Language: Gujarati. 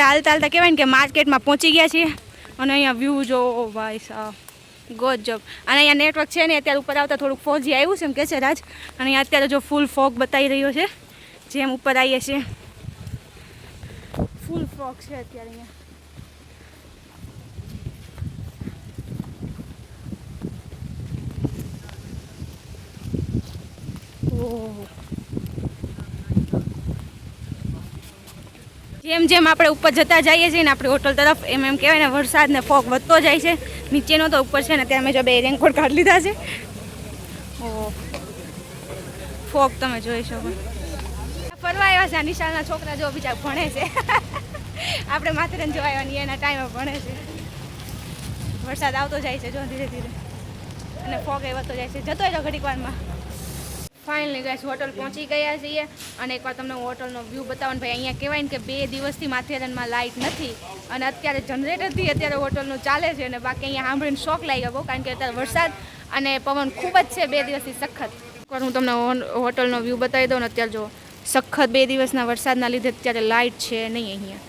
આપણે હાલતા હાલતા કહેવાય ને કે માર્કેટમાં પહોંચી ગયા છીએ અને અહીંયા વ્યૂ જો ભાઈ સાહેબ ગજબ. અને અહીંયા નેટવર્ક છે ને અત્યારે ઉપર આવતા થોડુંક 4G આવ્યું છે એમ કહે છે રાજ. અને અહીંયા અત્યારે જો ફૂલ ફોગ બતાવી રહ્યો છે જેમ ઉપર આવીએ છીએ ફૂલ ફોગ છે અત્યારે અહીંયા. ઓહ. જેમ જેમ આપણે ઉપર જતા જઈએ છીએ ને આપણે હોટલ તરફ એમ એમ કહેવાય ને વરસાદ ને ફોગ વધતો જાય છે. નીચેનો તો ઉપર છે ને ત્યાં મેં જો 2 રેનકોટ કાઢી લીધા છે. ઓહ ફોગ તમે જોઈ શકો. ફરવા આવ્યા છે નિશાળના છોકરા જો બીજા ભણે છે. આપણે માથેરાન જોવા આવ્યા એના ટાઈમે ભણે છે. વરસાદ આવતો જાય છે જો ધીરે ધીરે અને ફોગ એ વધતો જાય છે. જતો રહ્યો ઘડીક વારમાં. ફાઇનલી ગાઈસ હોટલ પહોંચી ગયા છીએ અને એકવાર તમને હોટલનો વ્યૂ બતાવવાનું. ભાઈ અહીંયા કહેવાય ને કે 2 દિવસથી માથેરાનમાં લાઇટ નથી અને અત્યારે જનરેટરથી અત્યારે હોટલનું ચાલે છે અને બાકી અહીંયા સાંભળીને શોક લાગી ગયો કારણ કે અત્યારે વરસાદ અને પવન ખૂબ જ છે 2 દિવસથી સખત. એકવાર હું તમને હોટલનો વ્યૂ બતાવી દઉં ને અત્યારે જો સખત 2 દિવસના વરસાદના લીધે અત્યારે લાઇટ છે નહીં અહીંયા.